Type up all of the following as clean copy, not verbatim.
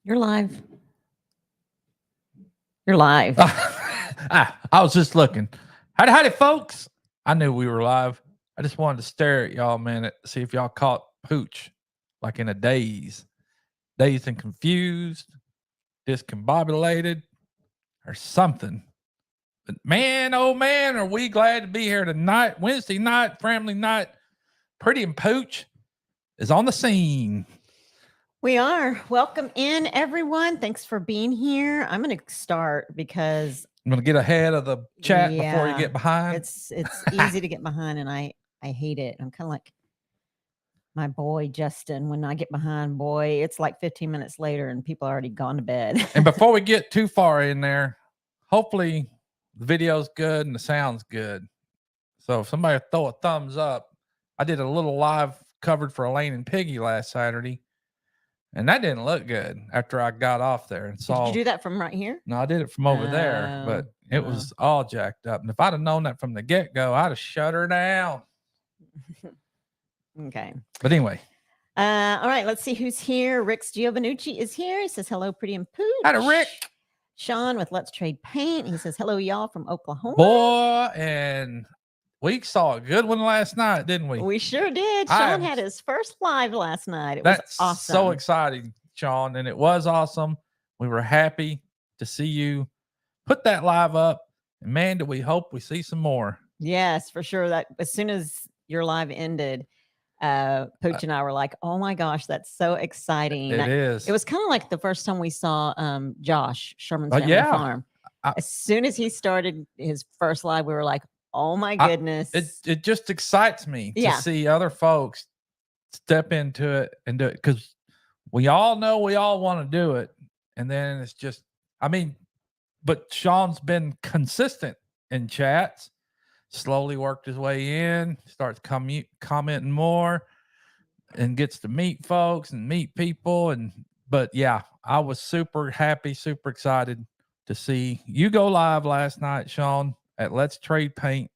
You're live. You're live. I was just looking. Howdy, folks. I knew we were live. I just wanted to stare at y'all a minute, see if y'all caught Pooch like in a daze. Dazed and confused, discombobulated, or something. But man, oh man, are we glad to be here tonight. Wednesday night, family night. Pretty and Pooch is on the scene. We are. Welcome in, everyone. Thanks for being here. I'm going to start because I'm going to get ahead of the chat before you get behind. It's easy to get behind, and I hate it. I'm kind of like my boy Justin. When I get behind, boy, it's like 15 minutes later and people are already gone to bed. And before we get too far in there, hopefully the video's good and the sound's good. So if somebody throw a thumbs up, I did a little live covered for Elaine and Piggy last Saturday. And that didn't look good after I got off there and saw. Did you do that from right here? No, I did it from over there, but it was all jacked up. And if I'd have known that from the get-go, I'd have shut her down. Okay. But anyway. All right, let's see who's here. Rick's Giovanucci is here. He says, hello, Pretty and Pooch. Howdy, Rick. Sean with Let's Trade Paint. He says, hello, y'all from Oklahoma. Boy, and we saw a good one last night, didn't we? We sure did. Sean had his first live last night. It was awesome. So exciting, Sean, and it was awesome. We were happy to see you put that live up, and man, do we hope we see some more. Yes, for sure. That as soon as your live ended, Pooch and I were like, oh my gosh, that's so exciting. It is. It was kind of like the first time we saw Josh Sherman's Family Farm. As soon as he started his first live, we were like, oh my goodness. It just excites me to see other folks step into it and do it, because we all know we all want to do it. And then it's just, but Sean's been consistent in chats, slowly worked his way in, starts commenting more and gets to meet folks and meet people. But yeah, I was super happy, super excited to see you go live last night, Sean, at Let's Trade Paint,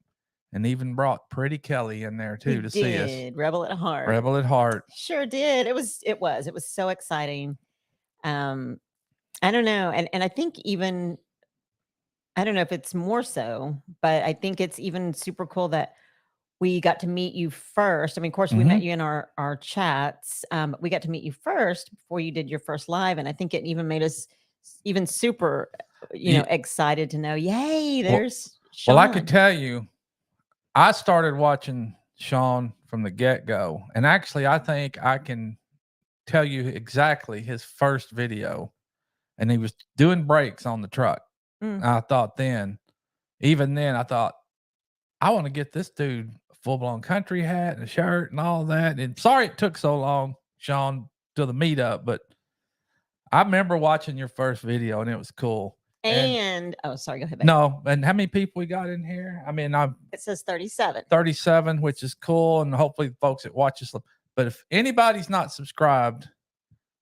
and even brought Pretty Kelly in there too see us. Rebel at heart. Rebel at heart. Sure did. It was so exciting. I don't know. And I think even, I don't know if it's more so, but I think it's even super cool that we got to meet you first. I mean, of course, we met you in our chats. We got to meet you first before you did your first live. And I think it even made us even super, excited to know, yay, there's Sean. Well, I could tell you, I started watching Sean from the get-go. And actually, I think I can tell you exactly his first video. And he was doing brakes on the truck. I thought even then, I thought, I want to get this dude a full-blown country hat and a shirt and all that. And sorry it took so long, Sean, to the meetup, but I remember watching your first video and it was cool. And oh, sorry, go ahead. Babe. No, and how many people we got in here? It says 37. 37, which is cool, and hopefully the folks that watch us. But if anybody's not subscribed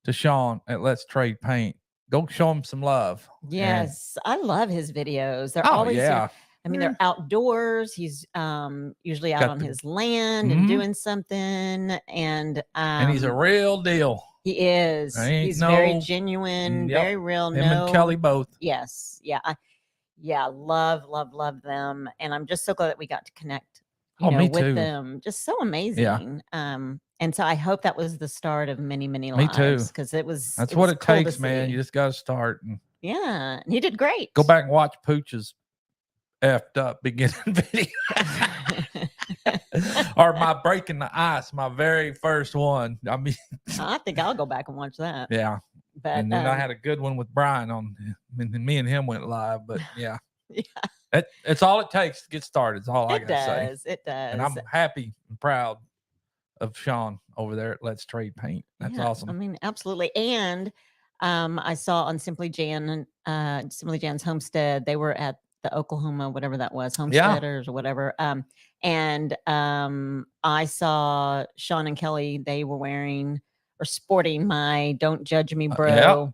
to Sean at Let's Trade Paint, go show him some love. Yes, I love his videos. They're always, they're outdoors. He's usually out on his land and doing something, and he's a real deal. He is. He's very genuine, very real. Him and Kelly both. Yes. Yeah. Love them. And I'm just so glad that we got to connect with them. Just so amazing. Yeah. And so I hope that was the start of many, many lives. Me too. Because that's what it takes, man. You just got to start. And he did great. Go back and watch Pooch's effed up beginning video. Or my breaking the ice, my very first one. I think I'll go back and watch that. Yeah. But and then I had a good one with Brian on, and me and him went live. But yeah. It's all it takes to get started. It's all I gotta say. It does. And I'm happy and proud of Sean over there at Let's Trade Paint. That's awesome. Absolutely. And I saw on Simply Jan's homestead, they were at the Oklahoma, whatever that was, homesteaders or whatever. And I saw Sean and Kelly, they were wearing or sporting my Don't Judge Me Bro.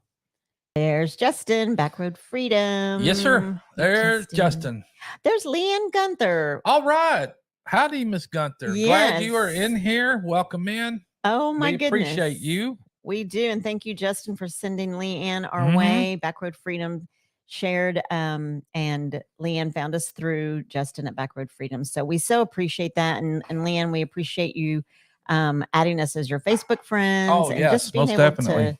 There's Justin, Backroad Freedom. Yes, sir. There's Justin. There's Leanne Gunther. All right. Howdy, Miss Gunther. Yes. Glad you are in here. Welcome in. Oh, my goodness. Appreciate you. We do. And thank you, Justin, for sending Leanne our Mhm. way. Backroad Freedom shared, and Leanne found us through Justin at Backroad Freedom. So we so appreciate that. And Leanne, we appreciate you adding us as your Facebook friends. Oh, and yes, just being most able definitely.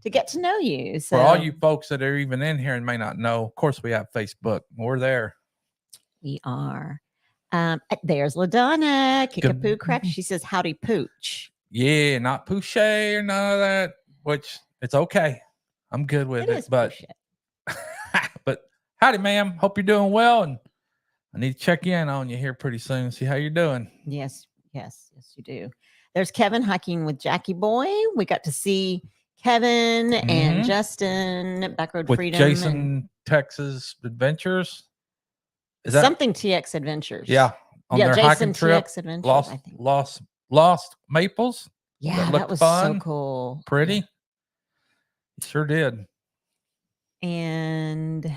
to get to know you. So For all you folks that are even in here and may not know, of course we have Facebook. We're there. we are. There's LaDonna, Kickapoo Crack. She says, howdy, Pooch. Yeah, not Pooch or none of that, which it's okay. I'm good with it. But, but howdy, ma'am. Hope you're doing well. And I need to check in on you here pretty soon, see how you're doing. Yes, you do. There's Kevin hiking with Jackie Boy. We got to see Kevin and Justin Backroad with Freedom. Jason Texas Adventures. Is that something TX Adventures? Yeah. On their Jason hiking trip, TX Adventures, I think. Lost Maples. Yeah, that was fun. So cool. Pretty. Yeah. Sure did. And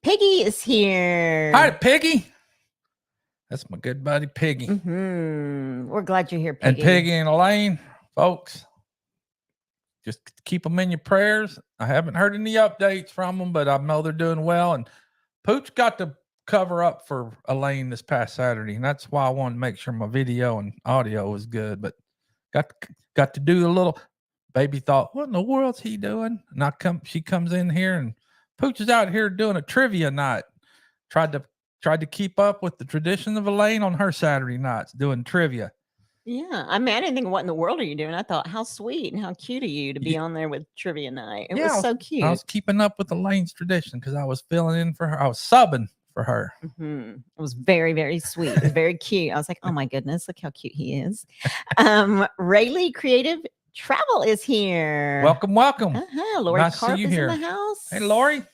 Piggy is here. Hi, Piggy. That's my good buddy, Piggy. We're glad you're here, Piggy. And Piggy and Elaine, folks, just keep them in your prayers. I haven't heard any updates from them, but I know they're doing well. And Pooch got to cover up for Elaine this past Saturday, and that's why I wanted to make sure my video and audio was good. But got to do a little. Baby thought, what in the world's he doing? And she comes in here, and Pooch is out here doing a trivia night. Tried to keep up with the tradition of Elaine on her Saturday nights, doing trivia. Yeah, I mean, I didn't think, what in the world are you doing? I thought, how sweet and how cute of you to be on there with trivia night. It was so cute. I was keeping up with Elaine's tradition because I was filling in for her. I was subbing for her. It was very, very sweet. It was very cute. I was like, oh my goodness, look how cute he is. Rayleigh Creative Travel is here. Welcome. Lori Carp is in the house. Hey, Lori.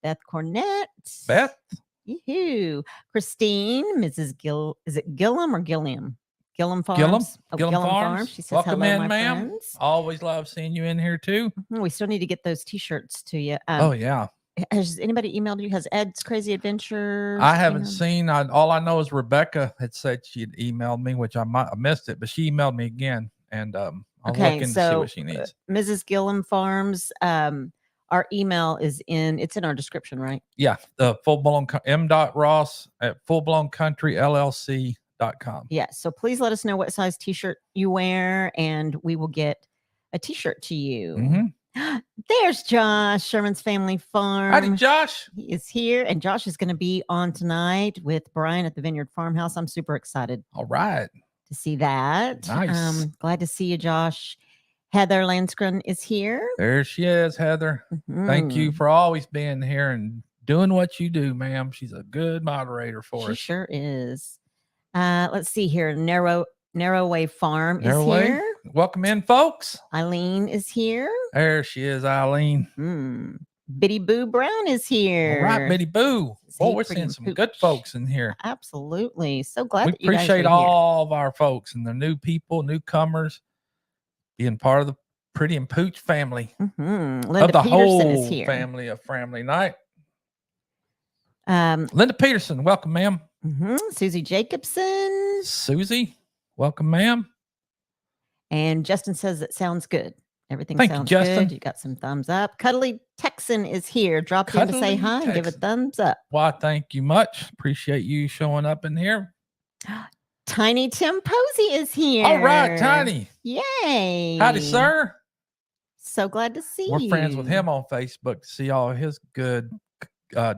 Beth Cornett. Beth. Yoo-hoo. Christine, Mrs. Is it Gillum or Gilliam? Gillum Farms. Gillum Farms. She says, welcome hello, in, my ma'am. friends. Always love seeing you in here too. We still need to get those t-shirts to you. Oh yeah. Has anybody emailed you? Has Ed's Crazy Adventures? I haven't seen. All I know is Rebecca had said she'd emailed me, which I missed it, but she emailed me again, and I'll look in to see what she needs. Mrs. Gillum Farms. Our email is it's in our description, right? Yeah, the full-blown m.ross at fullblowncountrylllc.com. Yeah, so please let us know what size t-shirt you wear, and we will get a t-shirt to you. There's Josh, Sherman's Family Farm. Howdy, Josh. He is here, and Josh is going to be on tonight with Brian at the Vineyard Farmhouse. I'm super excited. All right. To see that. Nice. Glad to see you, Josh. Heather Landskron is here. There she is, Heather. Thank you for always being here and doing what you do, ma'am. She's a good moderator for us. She sure is. Let's see here. Narrowway Farm is here. Welcome in, folks. Eileen is here. There she is, Eileen. Biddy Boo Brown is here. All right, Biddy Boo. Well, we're seeing some good folks in here. Absolutely. So glad we that you appreciate guys are all of our folks and the new people, newcomers, being part of the Pretty and Pooch family. Linda of the Peterson whole is here. Family of Family Night. Linda Peterson, welcome, ma'am. Susie Jacobson. Susie, welcome, ma'am. And Justin says it sounds good. Everything Thank sounds you, Justin. good. You got some thumbs up. Cuddly Texan is here. Drop in to say hi and give a thumbs up. Why, thank you much. Appreciate you showing up in here. Tiny Tim Posey is here. All right, Tiny. Yay. Howdy, sir. So glad to see you. We're friends with him on Facebook to see all his good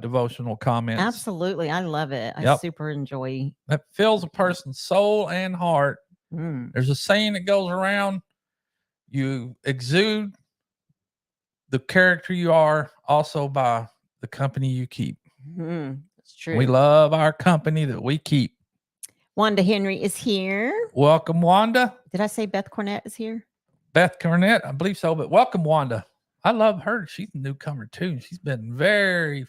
devotional comments. Absolutely. I love it. I super enjoy. That fills a person's soul and heart. There's a saying that goes around. You exude the character you are also by the company you keep. That's true. We love our company that we keep. Wanda Henry is here. Welcome, Wanda. Did I say Beth Cornett is here? Beth Cornett, I believe so, but welcome, Wanda. I love her. She's a newcomer too. She's been very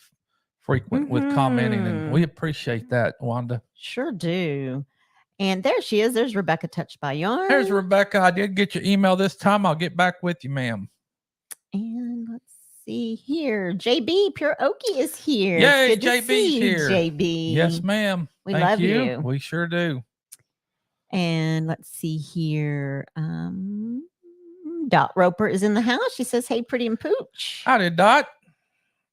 frequent with commenting, and we appreciate that, Wanda. Sure do. And there she is. There's Rebecca Touched by Yarn. There's Rebecca. I did get your email this time. I'll get back with you, ma'am. And let's see here. JB Pure Okie is here. Yay, JB's here. JB. Yes, ma'am. We love you. We sure do. And let's see here. Dot Roper is in the house. She says, "Hey, Pretty and Pooch." Howdy, Dot.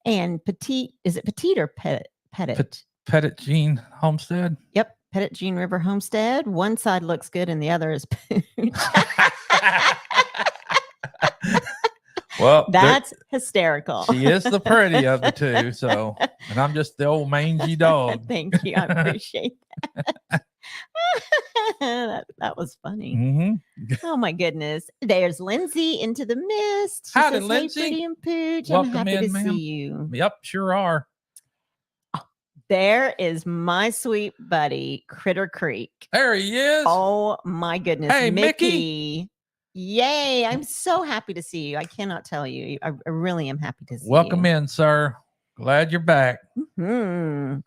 And Petite, is it Petite or Pettit? Pettit Jean Homestead. Yep, Pettit Jean River Homestead. One side looks good and the other is Pooch. Well, that's hysterical. She is the pretty of the two. So, and I'm just the old mangy dog. Thank you. I appreciate that. that was funny. Mm-hmm. Oh my goodness. There's Lindsay into the mist. She Howdy, says, Lindsay. "Hey, Pretty and Pooch. Welcome I'm happy in, to ma'am. see you." Yep, sure are. There is my sweet buddy, Critter Creek. There he is. Oh my goodness. Hey, Mickey. Yay. I'm so happy to see you. I cannot tell you. I really am happy to see you. Welcome in, sir. Glad you're back. And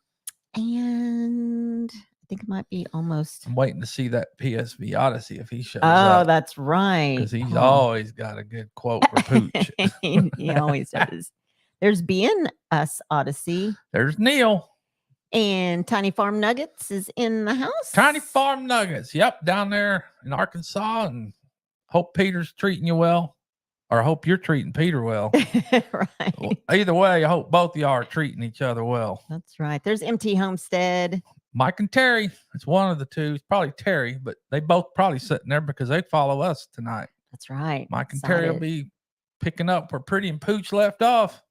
I think it might be almost. I'm waiting to see that PSV Odyssey if he shows up. Oh, that's right. Because he's always got a good quote for Pooch. He always does. There's Being Us Odyssey. There's Neil. And Tiny Farm Nuggets is in the house. Tiny Farm Nuggets. Yep, down there in Arkansas. And hope Peter's treating you well. Or I hope you're treating Peter well. Right. Well, either way, I hope both of y'all are treating each other well. That's right. There's MT Homestead. Mike and Terry. It's one of the two. It's probably Terry, but they both probably sitting there because they follow us tonight. That's right. Mike and Terry will be picking up where Pretty and Pooch left off.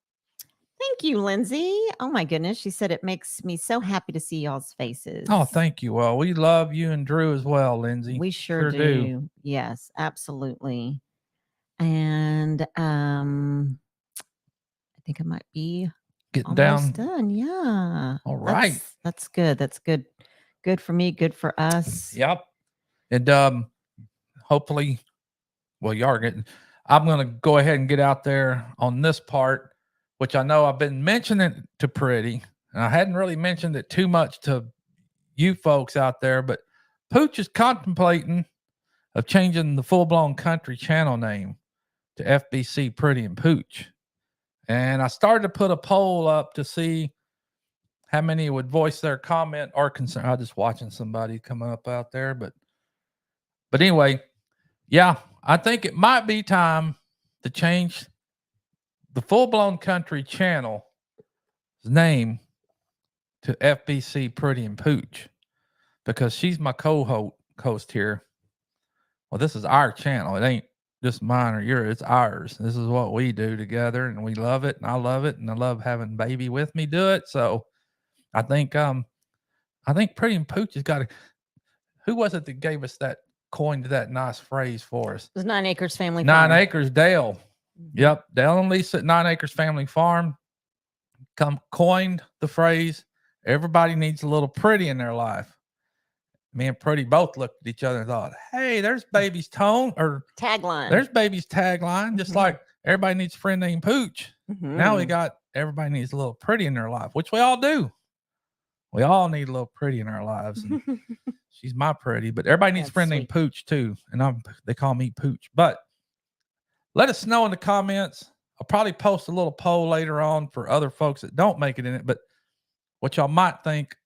Thank you, Lindsay. Oh my goodness. She said it makes me so happy to see y'all's faces. Oh, thank you. Well, we love you and Drew as well, Lindsay. We sure do. Yes, absolutely. And I think it might be getting almost down. Done. Yeah. All right. That's good. That's good. Good for me. Good for us. Yep. And hopefully, well, you are getting. I'm going to go ahead and get out there on this part, which I know I've been mentioning to Pretty, and I hadn't really mentioned it too much to you folks out there, but Pooch is contemplating of changing the Full Blown Country channel name to FBC Pretty and Pooch. And I started to put a poll up to see how many would voice their comment or concern. I'm just watching somebody come up out there, but anyway, yeah, I think it might be time to change the Full Blown Country channel's name to FBC Pretty and Pooch because she's my co-host here. Well, this is our channel. It ain't just mine or yours. It's ours. This is what we do together, and we love it, and I love it, and I love having baby with me do it. So I think Pretty and Pooch has got to. Who was it that gave us that, coined that nice phrase for us? It was 9 Acres Family Farm. 9 Farm. Acres Dale. Yep. Dale and Lisa at 9 Acres Family Farm coined the phrase, everybody needs a little pretty in their life. Me and Pretty both looked at each other and thought, hey, there's baby's tone or tagline. There's baby's tagline, just like everybody needs a friend named Pooch. Now we got everybody needs a little pretty in their life, which we all do. We all need a little pretty in our lives. And she's my pretty, but everybody needs a friend named Pooch too. And they call me Pooch. But let us know in the comments. I'll probably post a little poll later on for other folks that don't make it in it, but what y'all might think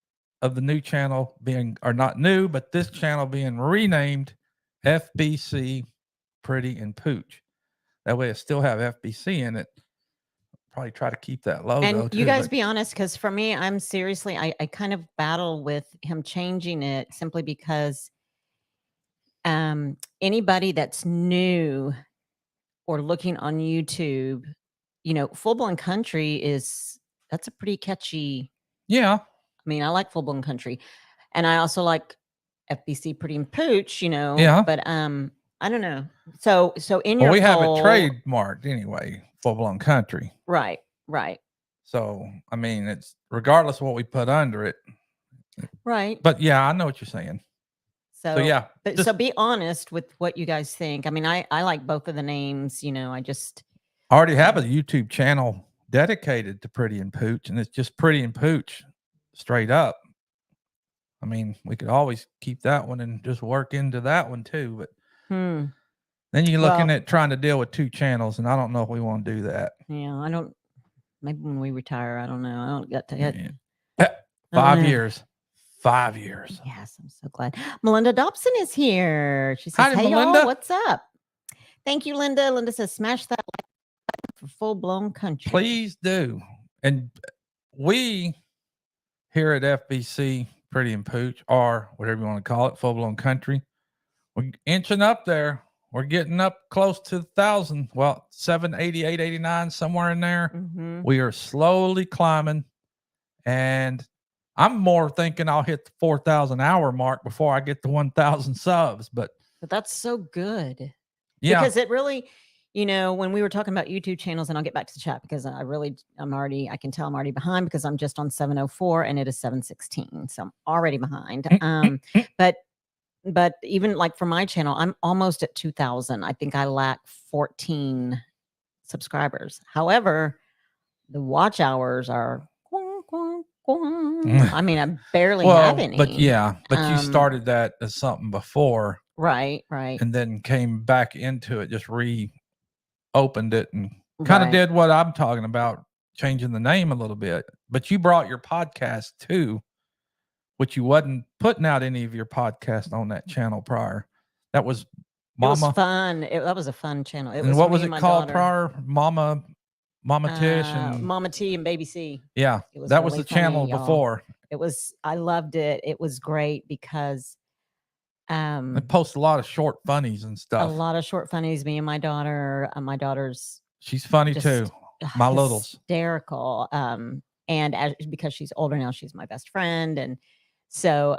of the new channel being, or not new, but this channel being renamed FBC Pretty and Pooch. That way it still have FBC in it. Probably try to keep that logo. And you guys be honest, because for me, I'm seriously, I kind of battle with him changing it simply because anybody that's new or looking on YouTube, Full Blown Country that's a pretty catchy. Yeah. I mean, I like Full Blown Country, and I also like FBC Pretty and Pooch, Yeah. But I don't know. So in your we have poll, it trademarked anyway, Full Blown Country. Right. So I mean, it's regardless of what we put under it. Right. But yeah, I know what you're saying. So yeah. But so be honest with what you guys think. I mean, I like both of the names, I just already have a YouTube channel dedicated to Pretty and Pooch, and it's just Pretty and Pooch straight up. I mean, we could always keep that one and just work into that one too, but then you're looking at trying to deal with two channels, and I don't know if we want to do that. Yeah, I don't. Maybe when we retire, I don't know. I don't get to it. 5 years. 5 years. Yes, I'm so glad. Melinda Dobson is here. She says, Howdy, hey, Melinda. y'all, what's up? Thank you, Linda. Linda says, smash that like button for full-blown country. Please do. And we here at FBC, Pretty and Pooch, or whatever you want to call it, full-blown country, we're inching up there. We're getting up close to 1,000. Well, 788, 89, somewhere in there. Mm-hmm. We are slowly climbing. And I'm more thinking I'll hit the 4,000 hour mark before I get to 1,000 subs. But that's so good. Yeah. Because it really, when we were talking about YouTube channels, and I'll get back to the chat because I can tell I'm already behind because I'm just on 704 and it is 716. So I'm already behind. But even like for my channel, I'm almost at 2,000. I think I lack 14 subscribers. However, the watch hours are, I mean, I barely have any. But you started that as something before. Right. And then came back into it, just reopened it and kind of did what I'm talking about, changing the name a little bit. But you brought your podcast too, which you wasn't putting out any of your podcast on that channel prior. That was Mama. It was fun. That was a fun channel. And what was it called prior? Mama Tish and Mama T and Baby C. Yeah, that was the channel before. It was. I loved it. It was great because they post a lot of short funnies and stuff. A lot of short funnies. Me and my daughter. My daughter's. She's funny too. My littles. Hysterical. And because she's older now, she's my best friend, and so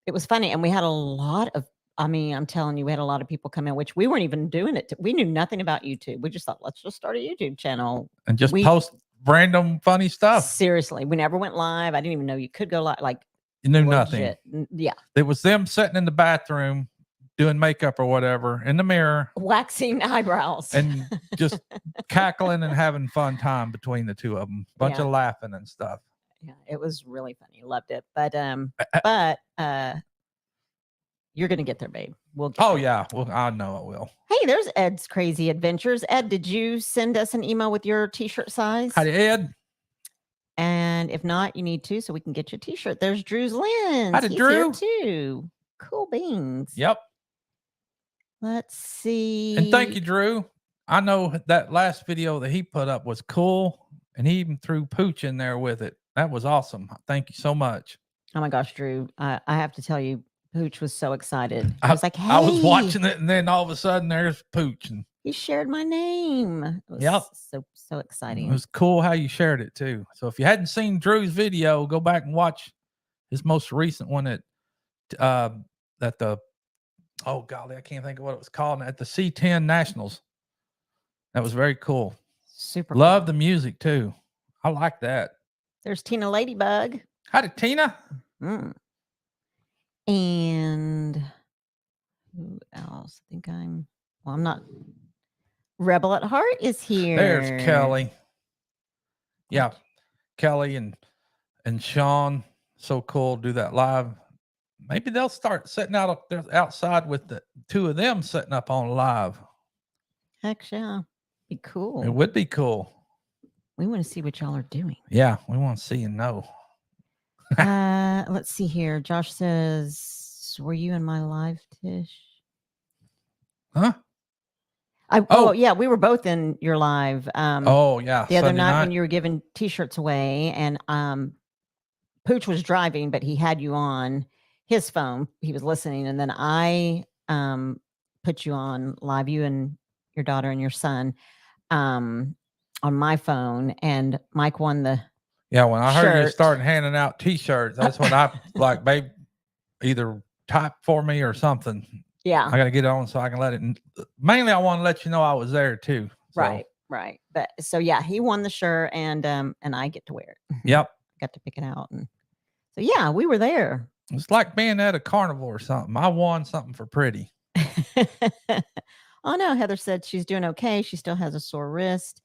it was funny. And we had a lot of. I mean, I'm telling you, we had a lot of people come in, which we weren't even doing it. We knew nothing about YouTube. We just thought, let's just start a YouTube channel and just post random funny stuff. Seriously, we never went live. I didn't even know you could go live. Like, you knew nothing. Yeah, it was them sitting in the bathroom doing makeup or whatever in the mirror, waxing eyebrows, and just cackling and having fun time between the two of them. Bunch of laughing and stuff. Yeah, it was really funny. Loved it. But you're going to get there, babe. We'll get there. Yeah. Well, I know it will. Hey, there's Ed's Crazy Adventures. Ed, did you send us an email with your t-shirt size? Hi, Ed. And if not, you need to so we can get you a t-shirt. There's Drew's Lens. Hi, Drew. Here too. Cool beans. Yep. Let's see. And thank you, Drew. I know that last video that he put up was cool. And he even threw Pooch in there with it. That was awesome. Thank you so much. Oh my gosh, Drew. I have to tell you, Pooch was so excited. I was like, hey. I was watching it, and then all of a sudden there's Pooch. And he shared my name. It was so exciting. It was cool how you shared it too. So if you hadn't seen Drew's video, go back and watch his most recent one at oh golly, I can't think of what it was called, at the C10 Nationals. That was very cool. Super Love the music too. I like that. There's Tina Ladybug. Howdy, Tina. And who else? I think I'm not. Rebel at Heart is here. There's Kelly. Yeah. Kelly and Sean. So cool. Do that live. Maybe they'll start setting out there outside with the two of them setting up on live. Heck yeah. Be cool. It would be cool. We want to see what y'all are doing. Yeah, we want to see and know. Let's see here. Josh says, were you in my live, Tish? Huh? Yeah, we were both in your live. The other night when you were giving t-shirts away, and Pooch was driving, but he had you on his phone. He was listening, and then I put you on live, you and your daughter and your son, on my phone, and Mike won the when I heard you starting handing out t-shirts, that's when I like, babe, either type for me or something. Yeah, I got to get it on so I can let it. Mainly, I want to let you know I was there too. So. Right. But so yeah, he won the shirt, and I get to wear it. Yep, got to pick it out, and so yeah, we were there. It's like being at a carnival or something. I won something for Pretty. Oh no, Heather said she's doing okay. She still has a sore wrist.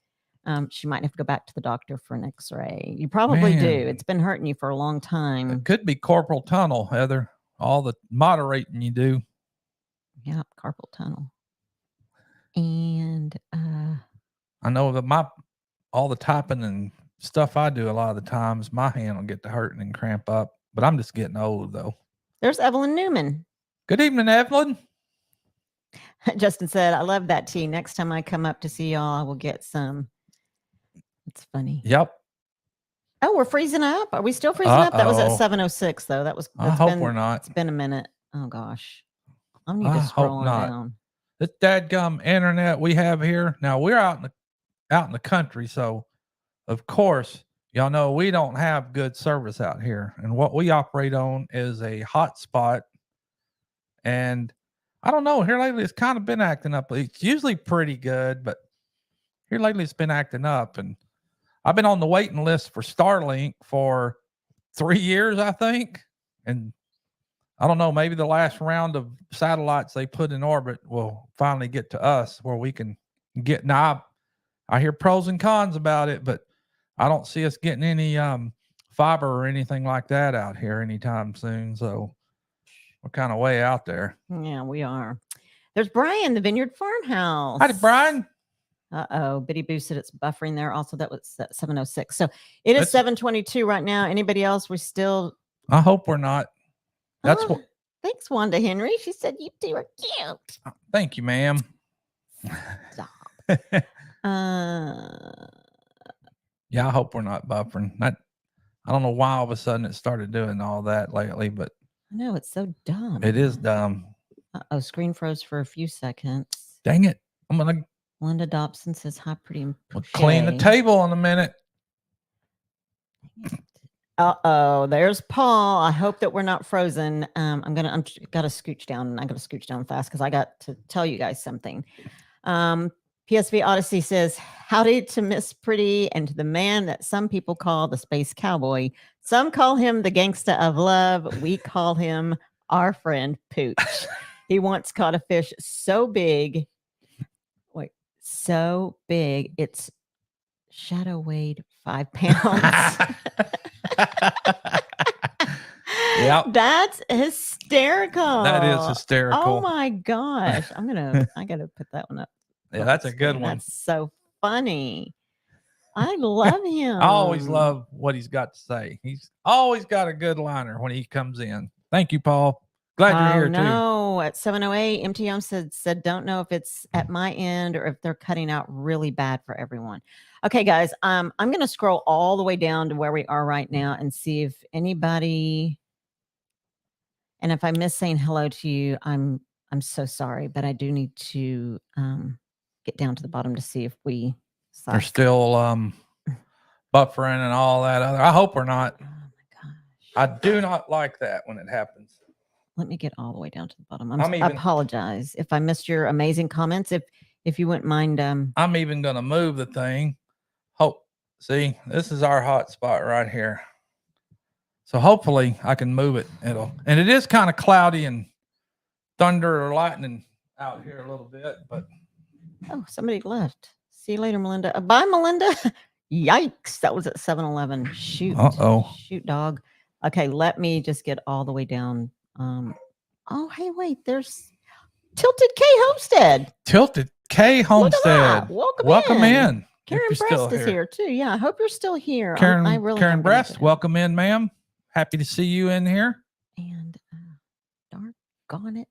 She might have to go back to the doctor for an x-ray. You probably do. It's been hurting you for a long time. It could be carpal tunnel, Heather. All the moderating you do. Yeah, carpal tunnel. And I know that all the typing and stuff I do a lot of the times, my hand will get to hurting and cramp up. but I'm just getting old though. There's Evelyn Newman. Good evening, Evelyn. Justin said, I love that tea. Next time I come up to see y'all, I will get some. It's funny. Yep. Oh, we're freezing up. Are we still freezing up? That was at 7:06 though. I hope we're not. It's been a minute. Oh gosh. I need to scroll on down. This dadgum internet we have here. Now we're out in the country, so of course, y'all know we don't have good service out here. And what we operate on is a hotspot. And I don't know, here lately it's kind of been acting up. It's usually pretty good, but here lately it's been acting up. And I've been on the waiting list for Starlink for 3 years, I think. And I don't know, maybe the last round of satellites they put in orbit will finally get to us where we can get. Now, I hear pros and cons about it, but I don't see us getting any fiber or anything like that out here anytime soon. So we're kind of way out there. Yeah, we are. There's Brian, the Vineyard Farmhouse. Howdy, Brian. Uh-oh, Biddy Boo said it's buffering there. Also, that was 7:06. So it is 7:22 right now. Anybody else? We're still. I hope we're not. That's what. Thanks, Wanda Henry. She said you two are cute. Thank you, ma'am. Stop. Yeah, I hope we're not buffering. I don't know why all of a sudden it started doing all that lately, but no, it's so dumb. It is dumb. Uh-oh, screen froze for a few seconds. Dang it. I'm gonna. Linda Dobson says hi, pretty and we'll clean the table in a minute. Uh-oh, there's Paul. I hope that we're not frozen. I'm gotta scooch down. I gotta scooch down fast because I got to tell you guys something. PSV Odyssey says, howdy to Miss Pretty and to the man that some people call the space cowboy. Some call him the gangsta of love. We call him our friend Pooch. He once caught a fish so big. So big. It's shadow weighed 5 pounds. Yep. That's hysterical. That is hysterical. Oh my gosh. I gotta put that one up. Yeah, that's a good one. That's so funny. I love him. I always love what he's got to say. He's always got a good liner when he comes in. Thank you, Paul. Glad you're here too. No, at 7:08, MTM said don't know if it's at my end or if they're cutting out really bad for everyone. Okay, guys, I'm going to scroll all the way down to where we are right now and see if anybody. And if I miss saying hello to you, I'm so sorry, but I do need to get down to the bottom to see if we. They're still buffering and all that other. I hope we're not. Oh my gosh. I do not like that when it happens. Let me get all the way down to the bottom. I apologize if I missed your amazing comments. If you wouldn't mind. I'm even going to move the thing. See, this is our hot spot right here. So hopefully I can move it. And it is kind of cloudy and thunder or lightning out here a little bit, but. Oh, somebody left. See you later, Melinda. Bye, Melinda. Yikes. That was at 7-Eleven. Shoot. Uh-oh. Shoot, dog. Okay, let me just get all the way down. Oh, hey, wait. There's Tilted K Homestead. Tilted K Homestead. Welcome in. Karen Brest is here too. Yeah, I hope you're still here. Karen Brest, welcome in, ma'am. Happy to see you in here. And doggone it.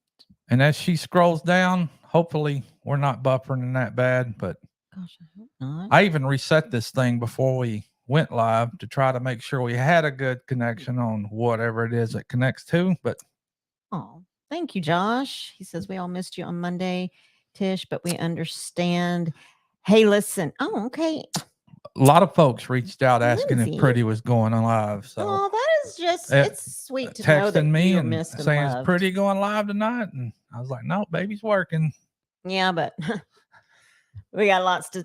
And as she scrolls down, hopefully we're not buffering that bad, but gosh, I hope not. I even reset this thing before we went live to try to make sure we had a good connection on whatever it is it connects to. But oh, thank you, Josh. He says we all missed you on Monday, Tish, but we understand. Hey, listen. Oh, okay. A lot of folks reached out asking if Pretty was going on live. So that is just it's sweet to know that me you and missed saying is Pretty going live tonight, and I was like, no, baby's working. Yeah, but we got lots to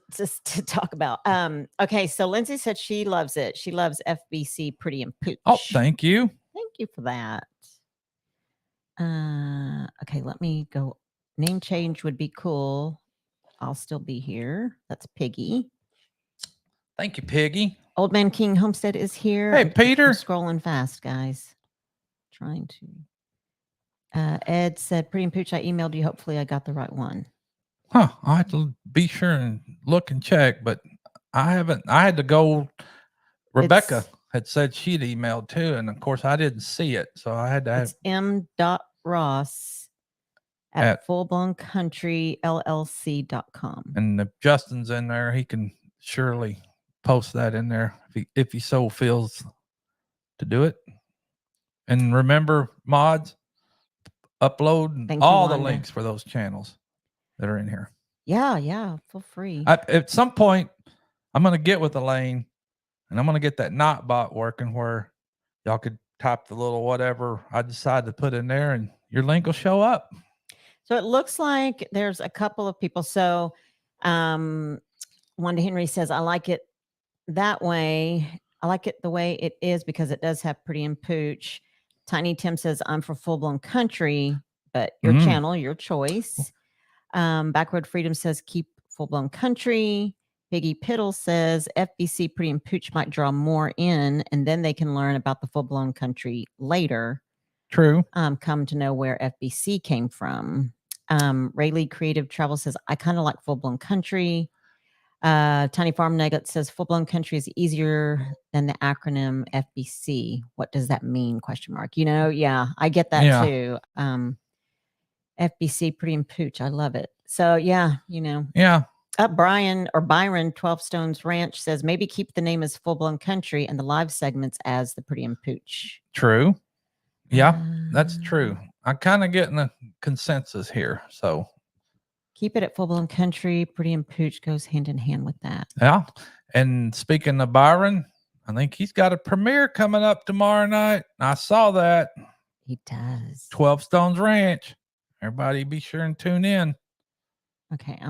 talk about. Okay, so Lindsay said she loves it. She loves FBC Pretty and Pooch. Oh, thank you. Thank you for that. Okay, let me go. Name change would be cool. I'll still be here. That's Piggy. Thank you, Piggy. Old Man King Homestead is here. Hey, Peter. I'm scrolling fast, guys. Trying to. Ed said, Pretty and Pooch, I emailed you. Hopefully I got the right one. Huh. I have to be sure and look and check, but I haven't. I had to go. Rebecca had said she'd emailed too, and of course I didn't see it, so I had to have It's m.ross at fullblowncountryllc.com. And if Justin's in there, he can surely post that in there if he so feels to do it. And remember, mods, upload all the links for those channels that are in here. Yeah, feel free. At some point, I'm going to get with Elaine, and I'm going to get that not bot working where y'all could type the little whatever I decide to put in there, and your link will show up. So it looks like there's a couple of people. So Wanda Henry says, I like it that way. I like it the way it is because it does have Pretty and Pooch. Tiny Tim says, I'm for Full Blown Country, but your channel, your choice. Backward Freedom says, keep Full Blown Country. Piggy Piddle says, FBC Pretty and Pooch might draw more in, and then they can learn about the Full Blown Country later. True. Come to know where FBC came from. Rayleigh Creative Travel says, I kind of like Full Blown Country. Tiny Farm Nugget says, Full Blown Country is easier than the acronym FBC. What does that mean? ? Yeah, I get that too. FBC Pretty and Pooch. I love it. So yeah. Byron 12 Stones Ranch says, maybe keep the name as Full Blown Country and the live segments as the Pretty and Pooch. True. Yeah, that's true. I'm kind of getting a consensus here. So keep it at Full Blown Country. Pretty and Pooch goes hand in hand with that. Yeah. And speaking of Byron, I think he's got a premiere coming up tomorrow night. I saw that. He does. 12 Stones Ranch. Everybody be sure and tune in. Okay. I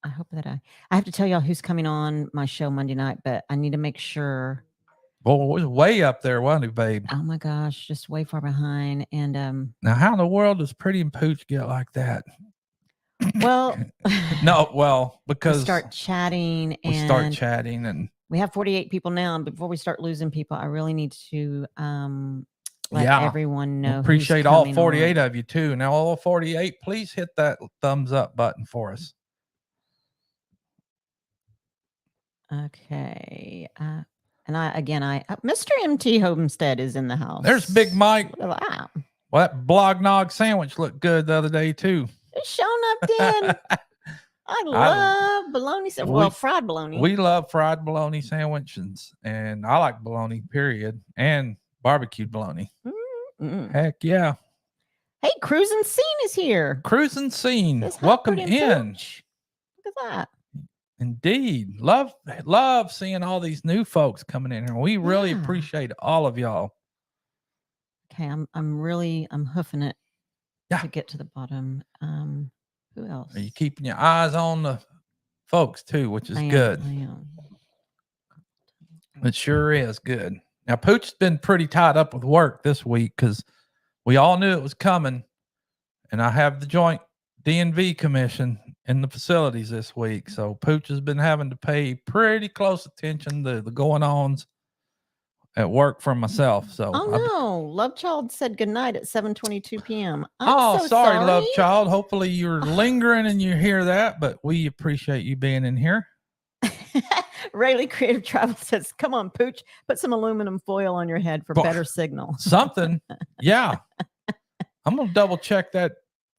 hope that I have to tell y'all who's coming on my show Monday night, but I need to make sure. Well, it was way up there, wasn't it, babe? Oh my gosh, just way far behind. And now how in the world does Pretty and Pooch get like that? Well, because we start chatting and we have 48 people now. And before we start losing people, I really need to let everyone know. Appreciate all 48 of you too. Now, all 48, please hit that thumbs up button for us. Okay. And Mr. MT Homestead is in the house. There's Big Mike. Wow. Well, that blognog sandwich looked good the other day too. It's shown up then. I love bologna sandwich. Well, fried bologna. We love fried bologna sandwiches, and I like bologna, period, and barbecued bologna. Heck yeah. Hey, Cruising Scene is here. Cruising Scene. Welcome in. Look at that. Indeed. Love seeing all these new folks coming in here. We really appreciate all of y'all. Okay, I'm hoofing it to get to the bottom. Who else? Are you keeping your eyes on the folks too, which is good. I am. It sure is good. Now, Pooch's been pretty tied up with work this week because we all knew it was coming, and I have the joint DNV commission in the facilities this week. So Pooch has been having to pay pretty close attention to the going-ons at work for myself. So Love Child said goodnight at 7:22 p.m. Sorry, Love Child. Hopefully you're lingering and you hear that, but we appreciate you being in here. Rayleigh Creative Travel says, come on, Pooch, put some aluminum foil on your head for better signal. Something. Yeah. I'm going to double check that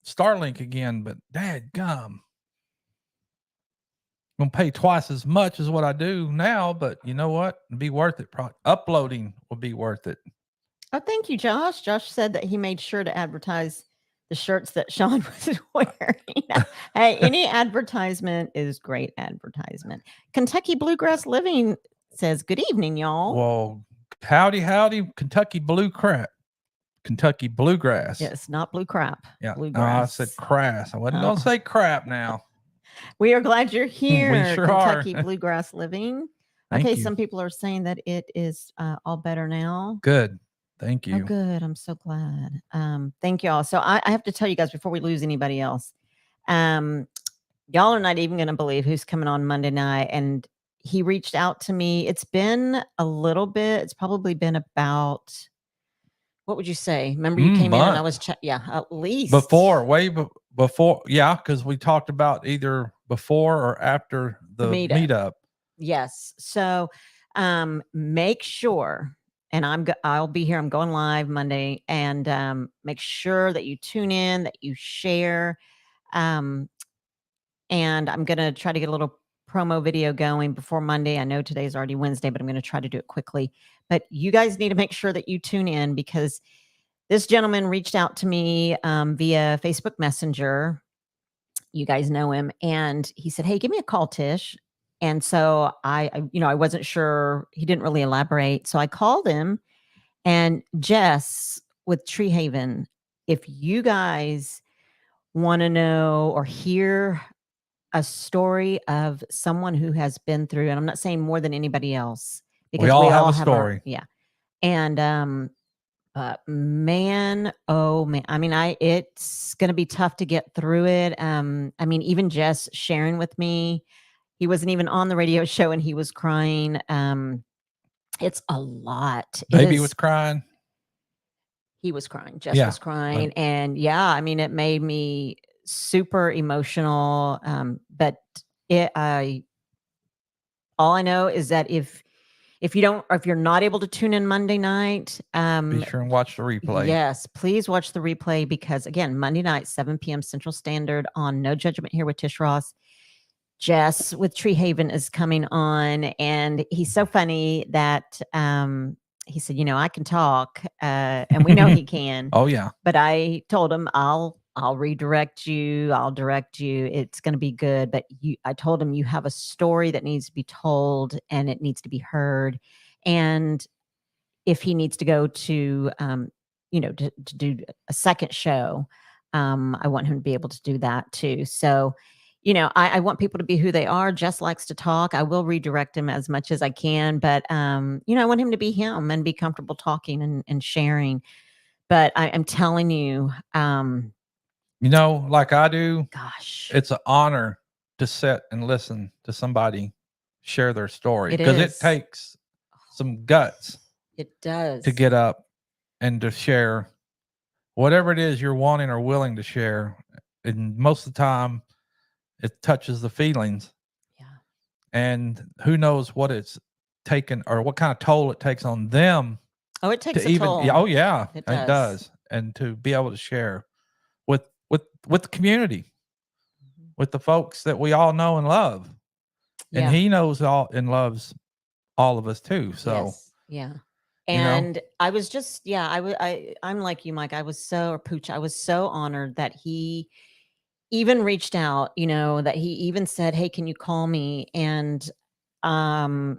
Starlink again, but dadgum. I'm going to pay twice as much as what I do now, but you know what? It'd be worth it. Probably. Uploading will be worth it. Oh, thank you, Josh. Josh said that he made sure to advertise the shirts that Sean was wearing. Hey, any advertisement is great advertisement. Kentucky Bluegrass Living says, good evening, y'all. Well, howdy, Kentucky Bluegrass. Yes, not blue crap. Yeah, bluegrass. I said crass. I wasn't going to say crap now. We are glad you're here, we sure Kentucky are. Bluegrass Living. Thank you. Some people are saying that it is all better now. Good. Thank you. Oh, good. I'm so glad. Thank you all. So I have to tell you guys before we lose anybody else, y'all are not even going to believe who's coming on Monday night. And he reached out to me. It's been a little bit. It's probably been about, what would you say? Remember you came in and I was, at least. Way before. Yeah, because we talked about either before or after the meetup. Yes. So Make sure, and I'll be here. I'm going live Monday, and make sure that you tune in, that you share. Um, and I'm gonna try to get a little promo video going before Monday. I know today's already Wednesday, but I'm gonna try to do it quickly. But you guys need to make sure that you tune in because this gentleman reached out to me via Facebook Messenger. You guys know him, and he said, "Hey, give me a call, Tish." And so I wasn't sure. He didn't really elaborate, so I called him. And Jess with Tree Haven, if you guys want to know or hear a story of someone who has been through, and I'm not saying more than anybody else, We because all we have all a have our story. yeah. And man, oh man, I mean, it's gonna be tough to get through it. I mean, even Jess sharing with me, he wasn't even on the radio show and he was crying. It's a lot. It Baby is. was crying. He was crying. Jess Yeah. was crying, and yeah, I mean, it made me super emotional. But all I know is that if you don't, or if you're not able to tune in Monday night, Be sure and watch the replay. yes, please watch the replay because again, Monday night, 7 p.m. Central Standard on No Judgment Here with Tish Ross. Jess with Tree Haven is coming on, and he's so funny that he said, I can talk, and we know he can. Oh yeah. But I told him I'll redirect you. I'll direct you. It's going to be good. But I told him you have a story that needs to be told and it needs to be heard. And if he needs to go to, to do a second show, I want him to be able to do that too. So, I want people to be who they are. Jess likes to talk. I will redirect him as much as I can, but I want him to be him and be comfortable talking and sharing. But I'm telling you, like I do, gosh, it's an honor to sit and listen to somebody share their story because it is. takes some guts. It does. To get up and to share whatever it is you're wanting or willing to share. And most of the time, it touches the feelings. Yeah. And who knows what it's taken or what kind of toll it takes on them. Oh, it takes to a even, toll. Oh yeah, it does. And to be able to share with the community, with the folks that we all know and love. Yeah. And he knows all and loves all of us too. So yes. Yeah. And I was just, I'm like you, Mike. I was so, or Pooch, I was so honored that he even reached out, that he even said, "Hey, can you call me?" And, like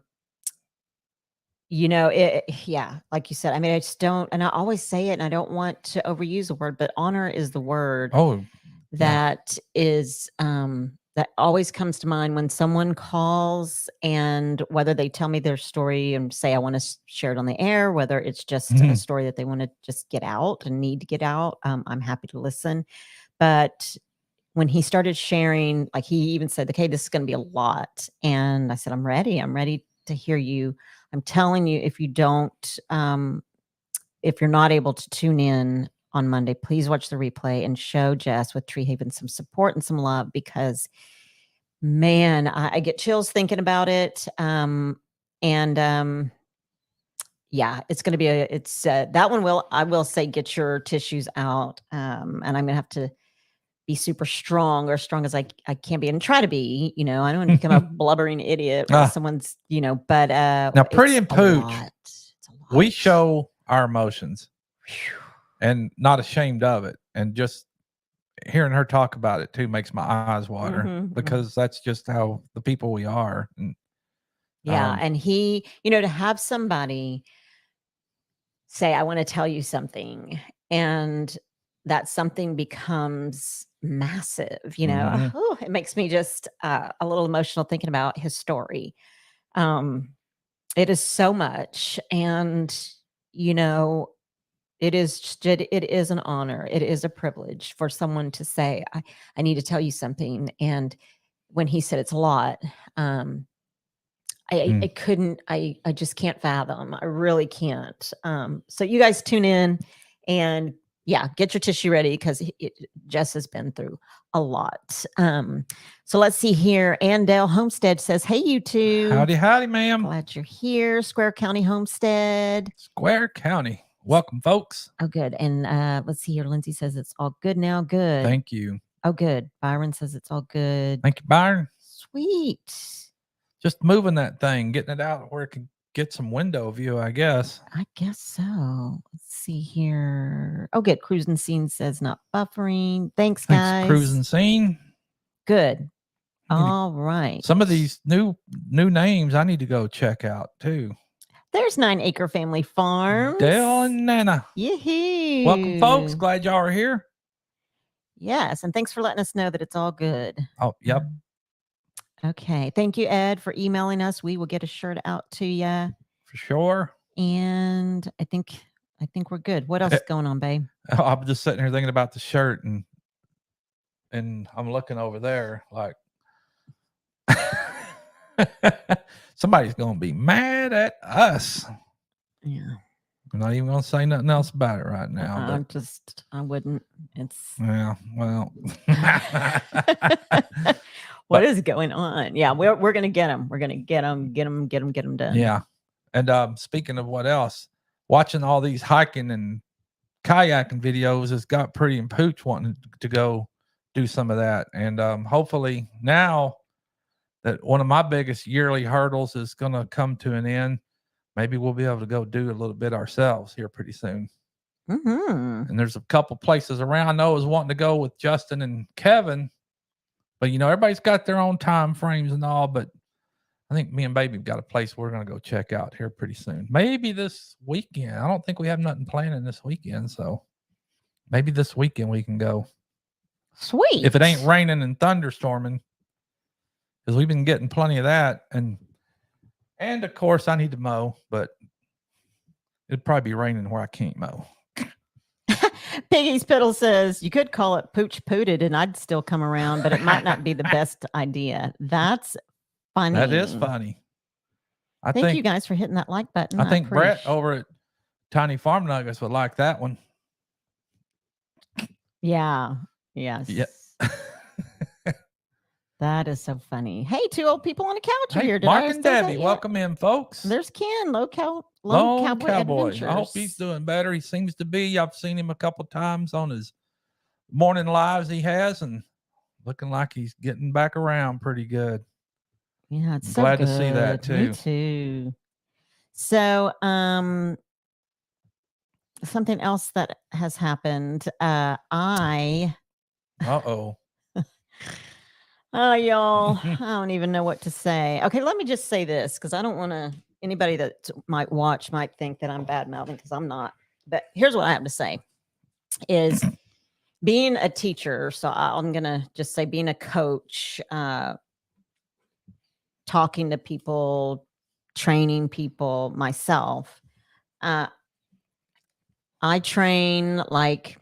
you said, I mean, I just don't, and I always say it and I don't want to overuse the word, but honor is the word. Oh, that is, that always comes to mind when someone calls, and whether they tell me their story and say, I want to share it on the air, whether it's just a story that they want to just get out and need to get out, I'm happy to listen. But when he started sharing, like he even said, okay, this is going to be a lot. And I said, I'm ready to hear you. I'm telling you, if you don't, if you're not able to tune in on Monday, please watch the replay and show Jess with Tree Haven some support and some love because, man, I get chills thinking about it. It's going to be that one I will say, get your tissues out. And I'm going to have to be super strong, or strong as I can be, and try to be, I don't want to become a blubbering idiot while someone's, but now Pretty and Pooch, we show our emotions. Whew. And not ashamed of it. And just hearing her talk about it too makes my eyes water because that's just how the people we are. And, and he, to have somebody say, I want to tell you something, and that something becomes massive, it makes me just a little emotional thinking about his story. It is so much. And, it is an honor. It is a privilege for someone to say, I need to tell you something. And when he said it's a lot, I couldn't, I just can't fathom. I really can't. So you guys tune in and yeah, get your tissue ready because Jess has been through a lot. So let's see here. Andale Homestead says, "Hey, you two. Howdy, howdy, ma'am. Glad you're here. Square County Homestead. Square County. Welcome, folks. Oh, good. And let's see here. Lindsay says it's all good now. Good. Thank you. Oh, good. Byron says it's all good. Thank you, Byron. Sweet. Just moving that thing, getting it out where it can get some window view, I guess. I guess so. Let's see here. Oh, good. Cruising Scene says not buffering. Thanks, guys. Thanks, Cruising Scene. Good. All right. Some of these new names I need to go check out too. There's 9 Acre Family Farms. Dale and Nana. Yee-hoo. Welcome, folks. Glad y'all are here. Yes, and thanks for letting us know that it's all good. Oh, yep. Okay. Thank you, Ed, for emailing us. We will get a shirt out to you. For sure. And I think we're good. What else is going on, babe? I'm just sitting here thinking about the shirt and I'm looking over there like somebody's gonna be mad at us. Yeah. I'm not even gonna say nothing else about it right now. I wouldn't. It's yeah, well. What is going on? Yeah, we're gonna get them. We're gonna get them done. Yeah. And speaking of what else, watching all these hiking and kayaking videos has got Pretty and Pooch wanting to go do some of that. And hopefully now that one of my biggest yearly hurdles is going to come to an end, maybe we'll be able to go do a little bit ourselves here pretty soon. Mm-hmm. And there's a couple places around I know is wanting to go with Justin and Kevin, but everybody's got their own time frames and all, but I think me and baby have got a place we're going to go check out here pretty soon. Maybe this weekend. I don't think we have nothing planning this weekend, so maybe this weekend we can go. Sweet. If it ain't raining and thunderstorming, because we've been getting plenty of that. And of course I need to mow, but it'd probably be raining where I can't mow. Piggy's Piddle says you could call it Pooch Pooted and I'd still come around, but it might not be the best idea. That's funny. That is funny. Thank you guys for hitting that like button. I think Brett over at Tiny Farm Nuggets would like that one. Yeah. Yes. Yep. That is so funny. Hey, 2 old people on a couch here. Mark and Debbie, welcome in, folks. There's Ken, Lone Cowboy Adventures. I hope he's doing better. He seems to be. I've seen him a couple times on his morning lives he has, and looking like he's getting back around pretty good. Yeah, it's I'm so glad good. to see that too. Me too. So, something else that has happened. Oh, y'all, I don't even know what to say. Okay, let me just say this because I don't want to. Anybody that might watch might think that I'm bad mouthing because I'm not. But here's what I have to say: is being a teacher. So I'm gonna just say being a coach, talking to people, training people myself. I train like.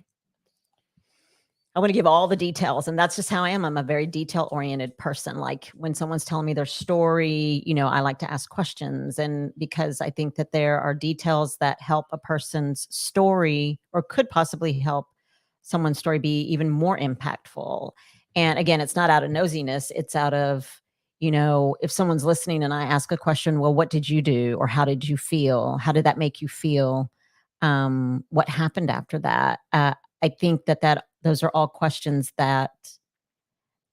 I want to give all the details, and that's just how I am. I'm a very detail-oriented person. Like when someone's telling me their story, I like to ask questions, and because I think that there are details that help a person's story or could possibly help someone's story be even more impactful. And again, it's not out of nosiness. It's out of, if someone's listening and I ask a question, well, what did you do? Or how did you feel? How did that make you feel? What happened after that? I think that those are all questions that,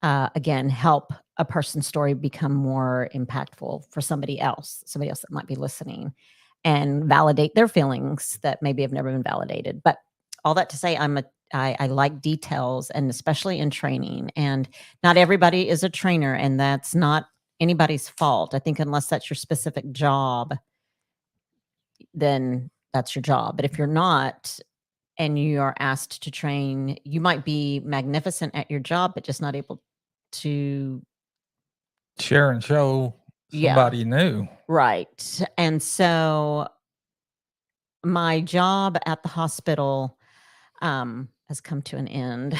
again, help a person's story become more impactful for somebody else that might be listening, and validate their feelings that maybe have never been validated. But all that to say, I like details, and especially in training. And not everybody is a trainer, and that's not anybody's fault. I think unless that's your specific job, then that's your job. But if you're not, and you are asked to train, you might be magnificent at your job, but just not able to share and show somebody new. Right. And so my job at the hospital has come to an end.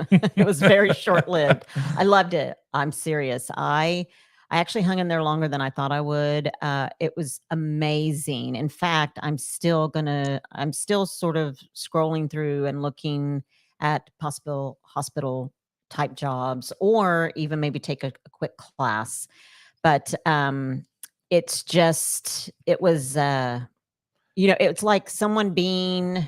It was very short-lived. I loved it. I'm serious. I I actually hung in there longer than I thought I would. It was amazing. In fact, I'm still sort of scrolling through and looking at possible hospital type jobs, or even maybe take a quick class. But it was, it's like someone being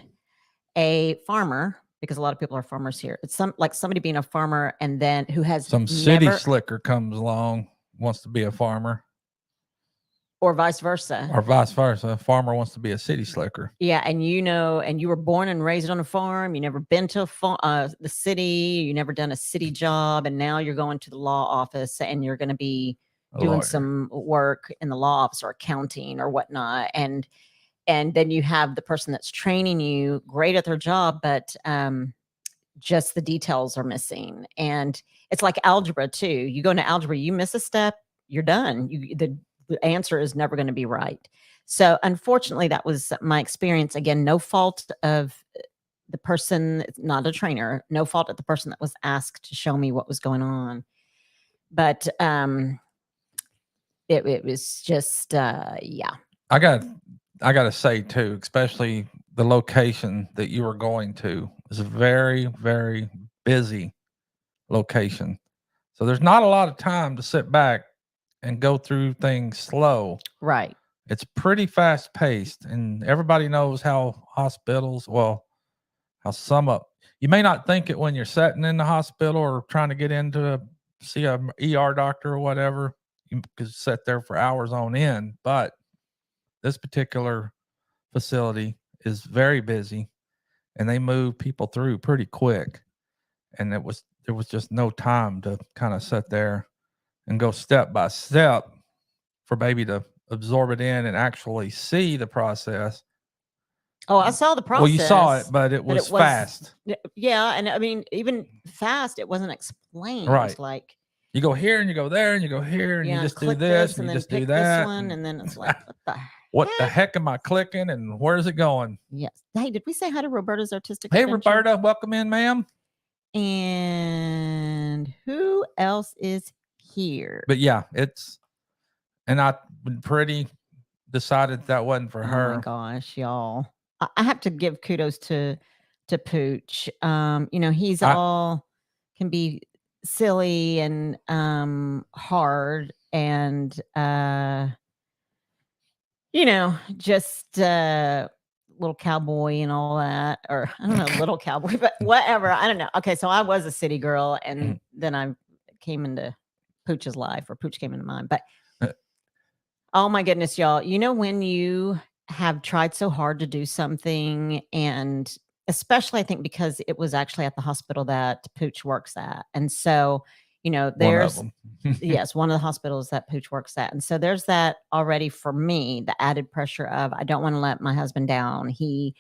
a farmer, because a lot of people are farmers here. It's like somebody being a farmer and then who has Some city slicker comes along, wants to be a farmer. Or vice versa. Or vice versa. A farmer wants to be a city slicker. Yeah, and and you were born and raised on a farm. You never been to the city. You never done a city job, and now you're going to the law office, and you're going to be doing some work in the law office or accounting or whatnot. And then you have the person that's training you, great at their job, but just the details are missing. And it's like algebra too. You go into algebra, you miss a step, you're done. The answer is never going to be right. So unfortunately, that was my experience. Again, no fault of the person, not a trainer, no fault of the person that was asked to show me what was going on. But it was just, yeah. I got to say too, especially the location that you were going to is a very, very busy location. So there's not a lot of time to sit back and go through things slow. Right. It's pretty fast paced, and everybody knows how hospitals, how some up. You may not think it when you're sitting in the hospital or trying to get into see a ER doctor or whatever. You could sit there for hours on end, but this particular facility is very busy, and they move people through pretty quick. And there was just no time to kind of sit there and go step by step for baby to absorb it in and actually see the process. Oh, I saw the process. Well, you saw it, but it was fast. Yeah, and I mean, even fast, it wasn't explained. Right. It's like you go here and you go there and you go here and you just do this and you just do that. This one, and then it's like, what the heck am I clicking and where's it going? Yes. Hey, did we say hi to Roberta's Artistic Hey, Adventure? Roberta, welcome in, ma'am. And who else is here? But yeah, and I've been pretty decided that wasn't for her. Oh my gosh, y'all. I have to give kudos to Pooch. He's all can be silly and hard and just little cowboy and all that, or I don't know, little cowboy, but whatever. I don't know. Okay, so I was a city girl, and then I came into Pooch's life, or Pooch came into mine. But oh my goodness, y'all! When you have tried so hard to do something, and especially I think because it was actually at the hospital that Pooch works at, and so there's yes, one of the hospitals that Pooch works at. And so there's that already for me, the added pressure of, I don't want to let my husband down. He,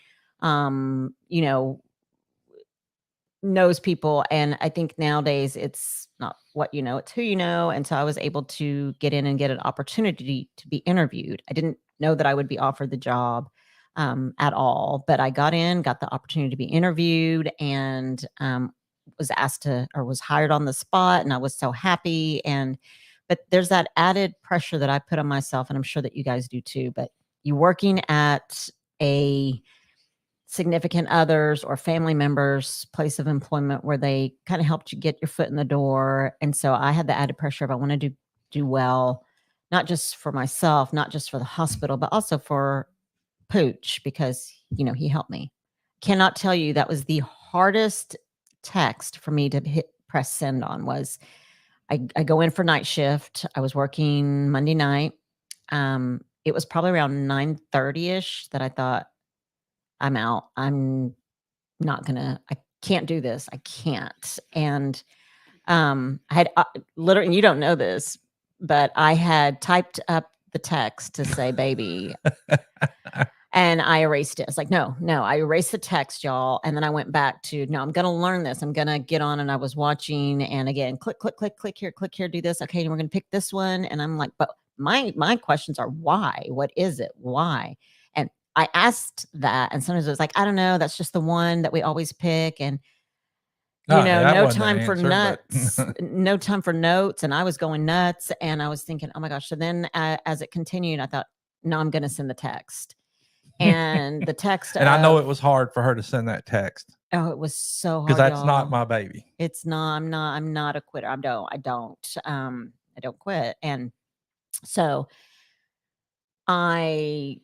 knows people. And I think nowadays it's not what you know, it's who you know. And so I was able to get in and get an opportunity to be interviewed. I didn't know that I would be offered the job at all, but I got the opportunity to be interviewed, and was hired on the spot, and I was so happy. But there's that added pressure that I put on myself, and I'm sure that you guys do too. But you working at a significant others or family members' place of employment where they kind of helped you get your foot in the door. And so I had the added pressure of, I want to do well, not just for myself, not just for the hospital, but also for Pooch, because he helped me. Cannot tell you, that was the hardest text for me to press send on. Was I go in for night shift. I was working Monday night. It was probably around 9:30ish that I thought, I'm out. I can't do this. I can't. And I had literally, and you don't know this, but I had typed up the text to say baby. And I erased it. It's like, no, I erased the text, y'all. And then I went back to, no, I'm going to learn this. I'm going to get on. And I was watching, and again, click here, do this. Okay. And we're going to pick this one. And I'm like, but my questions are why? What is it? Why? And I asked that. And sometimes it was like, I don't know. That's just the one that we always pick. And Oh, yeah, that no wasn't the time for answer, but nuts, no time for notes. And I was going nuts and I was thinking, oh my gosh. So then as it continued, I thought, no, I'm going to send the text. And the text and I know of, it was hard for her to send that text oh, it was so because hard, that's not y'all. my baby. It's not, I'm not a quitter. I don't quit. And so I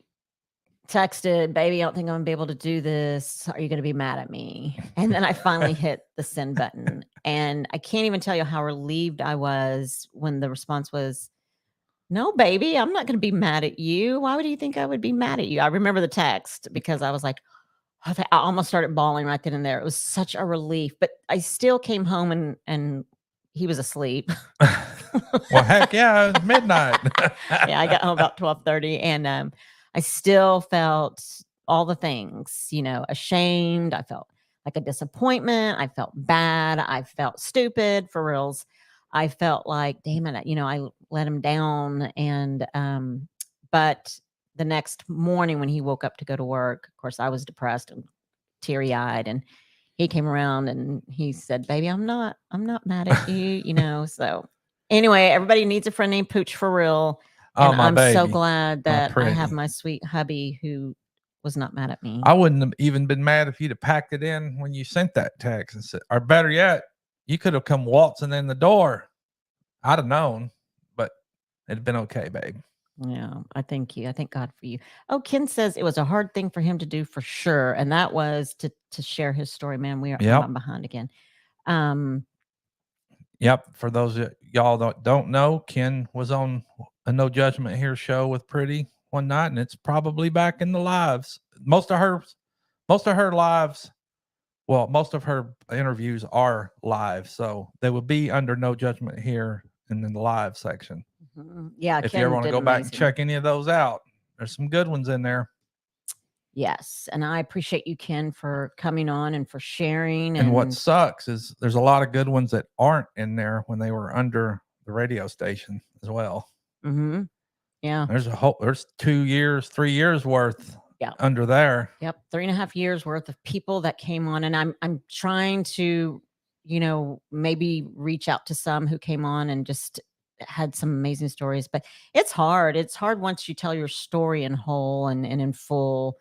texted, baby, I don't think I'm gonna be able to do this. Are you gonna be mad at me? And then I finally hit the send button. And I can't even tell you how relieved I was when the response was, no, baby, I'm not gonna be mad at you. Why would you think I would be mad at you? I remember the text because I was like, I almost started bawling right then and there. It was such a relief, but I still came home and he was asleep. Well, heck yeah, it was midnight. Yeah, I got home about 12:30 and I still felt all the things, ashamed. I felt like a disappointment. I felt bad. I felt stupid for reals. I felt like, damn it, I let him down. And but the next morning when he woke up to go to work, of course, I was depressed and teary-eyed and he came around and he said, baby, I'm not mad at you, so anyway, everybody needs a friend named Pooch for real. Oh, And my I'm so baby, glad my that I have pretty. my sweet hubby who was not mad at me. I wouldn't have even been mad if you'd have packed it in when you sent that text and said, or better yet, you could have come waltzing in the door. I'd have known, but it'd been okay, babe. Yeah, I thank you. I thank God for you. Oh, Ken says it was a hard thing for him to do for sure, and that was to share his story. Man, Yep. I'm behind again. Um, Yep. For those of y'all that don't know, Ken was on a No Judgment Here show with Pretty one night, and it's probably back in the lives. Most of her lives, well, most of her interviews are live, so they will be under No Judgment Here and in the live section. yeah, If you ever Ken want to did go back and amazing. check any of those out, there's some good ones in there. Yes, and I appreciate you, Ken, for coming on and for sharing. And what sucks is there's a lot of good ones that aren't in there when they were under the radio station as well. Yeah, There's 2 years, 3 years worth yeah, under there. Yep, 3.5 years worth of people that came on, and I'm trying to, maybe reach out to some who came on and just had some amazing stories. But it's hard. It's hard once you tell your story in whole and in full.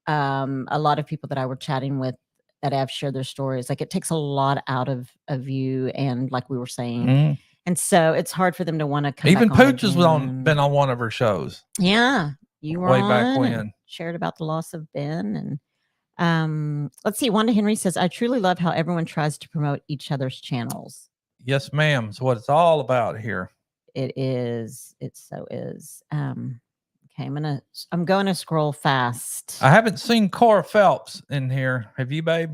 A lot of people that I were chatting with that have shared their stories, like it takes a lot out of you, and like we were saying, and so it's hard for them to want to come. Even back on Pooch has been on one of her shows. Yeah, you were way back on and when. shared about the loss of Ben. And let's see, Wanda Henry says, I truly love how everyone tries to promote each other's channels. Yes, ma'am. It's what it's all about here. It is. It so is. Okay, I'm going to scroll fast. I haven't seen Cora Phelps in here. Have you, babe?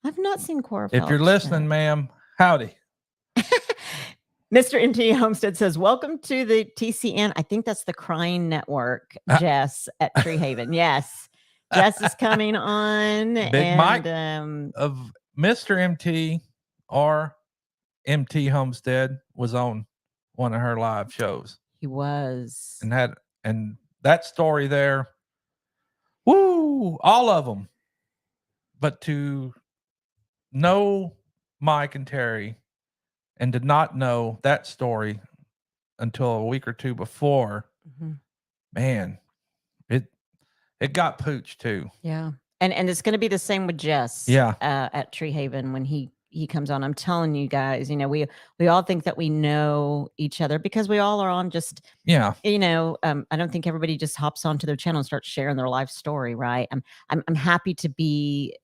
I've not seen Cora Phelps. If you're listening, ma'am, howdy. Mr. MT Homestead says, welcome to the TCN. I think that's the Crying Network, Jess at Tree Haven. Yes. Jess is coming on. Big Mike of Mr. MT or MT Homestead was on one of her live shows. He was. And that story there, woo, all of them. But to know Mike and Terry and did not know that story until a week or two before, man, it got Pooch too. Yeah. And it's going to be the same with Jess. Yeah. At Tree Haven when he comes on. I'm telling you guys, we all think that we know each other because we all are on just, yeah. I don't think everybody just hops onto their channel and starts sharing their life story. Right. I'm happy to be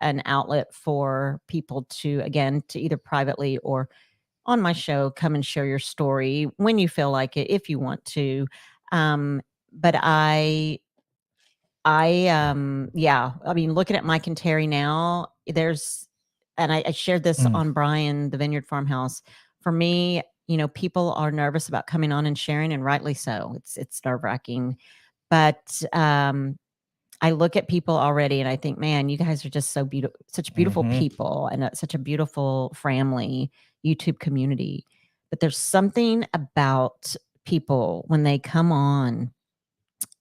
an outlet for people to either privately or on my show, come and share your story when you feel like it, if you want to. But I mean, looking at Mike and Terry now, and I shared this on Brian, the Vineyard Farmhouse. For me, people are nervous about coming on and sharing, and rightly so. It's nerve-wracking. But I look at people already and I think, man, you guys are just so beautiful, such beautiful people and such a beautiful family, YouTube community. But there's something about people when they come on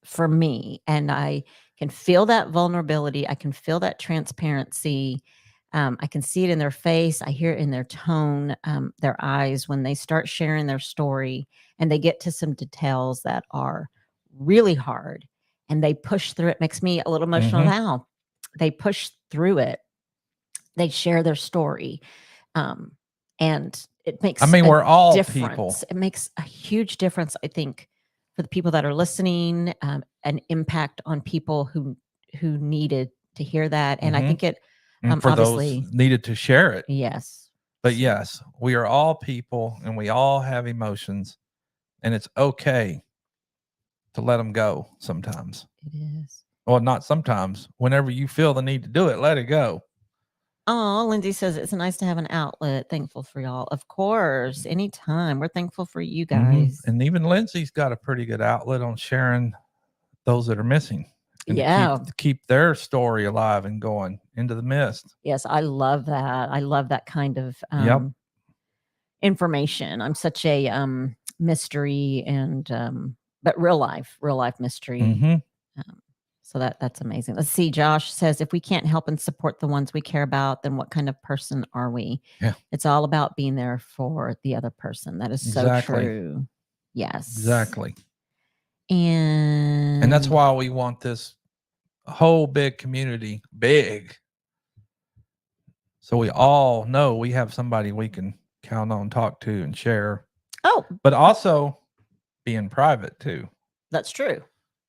for me, and I can feel that vulnerability. I can feel that transparency. I can see it in their face. I hear it in their tone, their eyes when they start sharing their story and they get to some details that are really hard and they push through it. Makes me a little emotional now. They push through it. They share their story. And it makes we're all difference. people. It makes a huge difference, I think, for the people that are listening, an impact on people who needed to hear that. And I think it and for obviously those needed to share it. Yes. But yes, we are all people and we all have emotions, and it's okay to let them go sometimes. It is. Well, not sometimes. Whenever you feel the need to do it, let it go. Oh, Lindsay says it's nice to have an outlet. Thankful for y'all. Of course, anytime. We're thankful for you guys. And even Lindsay's got a pretty good outlet on sharing those that are missing. And to keep their story alive and going into the mist. Yes, I love that. I love that kind of information. I'm such a mystery and but real life mystery. So that's amazing. Let's see. Josh says, if we can't help and support the ones we care about, then what kind of person are we? Yeah. It's all about being there for the other person. That is so true. Yes. Exactly. And that's why we want this whole big community big. So we all know we have somebody we can count on, talk to, and share. Oh. But also being private too. That's true.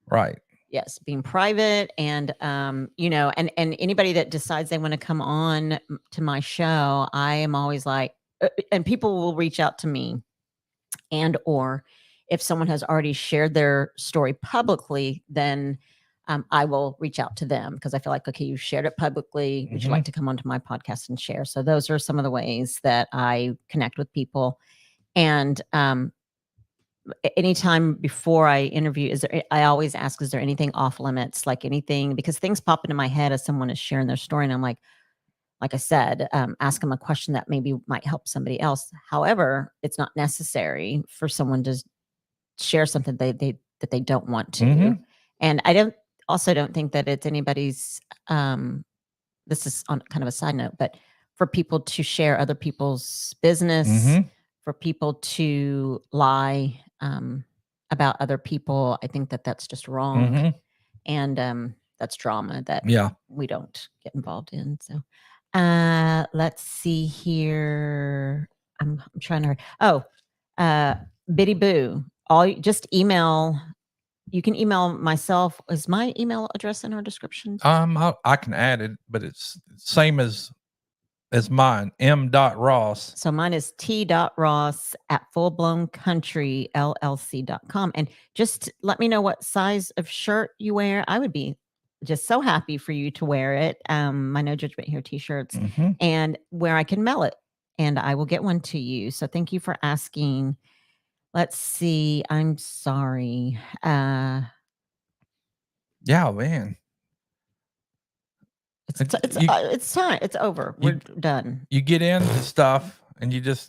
Right. Yes, being private and and anybody that decides they want to come on to my show, I am always like, and people will reach out to me, and or if someone has already shared their story publicly, then I will reach out to them because I feel like, okay, you shared it publicly. Would you like to come onto my podcast and share? So those are some of the ways that I connect with people. And anytime before I interview, I always ask, is there anything off limits, like anything, because things pop into my head as someone is sharing their story. And I'm like I said, ask them a question that maybe might help somebody else. However, it's not necessary for someone to share something that they don't want to. And I don't think that it's anybody's, this is on kind of a side note, but for people to share other people's business, for people to lie about other people, I think that that's just wrong. And that's drama that we don't get involved in. So let's see here. I'm trying to, Biddy Boo, just email. You can email myself. Is my email address in our description? I can add it, but it's same as mine, m.ross. So mine is t.ross at fullblowncountrylllc.com. And just let me know what size of shirt you wear. I would be just so happy for you to wear it. My No Judgment Here t-shirts and where I can mail it, and I will get one to you. So thank you for asking. Let's see. I'm sorry. Yeah, man. It's time. It's over. We're done. You get into stuff and you just,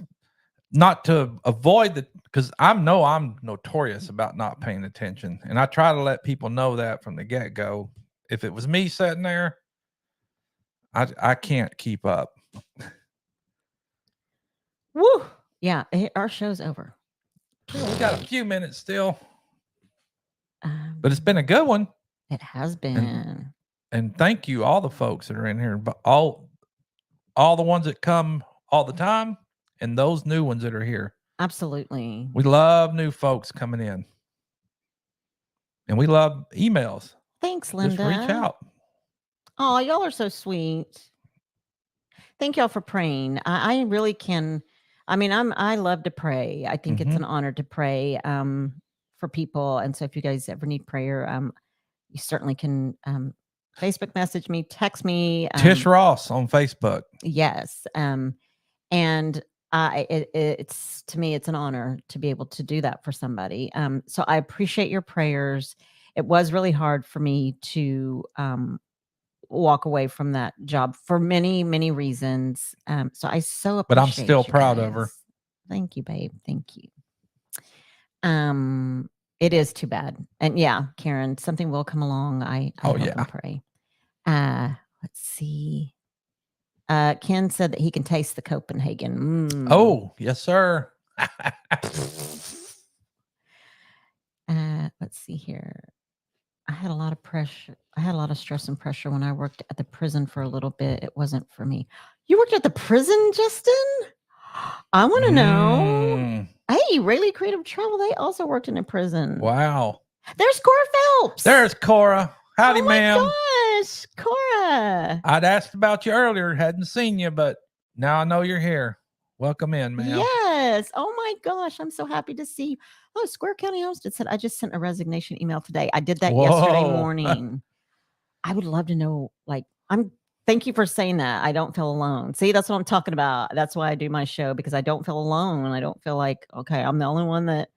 not to avoid because I'm notorious about not paying attention. And I try to let people know that from the get-go. If it was me sitting there, I can't keep up. Woo! Yeah, our show's over. We got a few minutes still. But it's been a good one. It has been. And thank you, all the folks that are in here, but all the ones that come all the time, and those new ones that are here. Absolutely. We love new folks coming in. And we love emails. Thanks, Linda. Just reach out. Oh, y'all are so sweet. Thank y'all for praying. I really can. I mean, I love to pray. I think it's an honor to pray for people. And so if you guys ever need prayer, you certainly can Facebook message me, text me. Tish Ross on Facebook. Yes. And it's to me, it's an honor to be able to do that for somebody. So I appreciate your prayers. It was really hard for me to walk away from that job for many, many reasons. So I so appreciate. But I'm still proud of her. Thank you, babe. Thank you. It is too bad. And yeah, Karen, something will come along. I hope and pray. Let's see. Ken said that he can taste the Copenhagen. Oh, yes, sir. Let's see here. I had a lot of pressure. I had a lot of stress and pressure when I worked at the prison for a little bit. It wasn't for me. You worked at the prison, Justin? I want to know. Hey, Rayleigh Creative Travel, they also worked in a prison. Wow. There's Cora Phelps. There's Cora. Howdy, ma'am. Oh my gosh, Cora. I'd asked about you earlier, hadn't seen you, but now I know you're here. Welcome in, ma'am. Yes. Oh my gosh, I'm so happy to see you. Oh, Square County Homestead said, I just sent a resignation email today. I did that yesterday morning. I would love to know, thank you for saying that. I don't feel alone. See, that's what I'm talking about. That's why I do my show, because I don't feel alone. I don't feel like, okay, I'm the only one that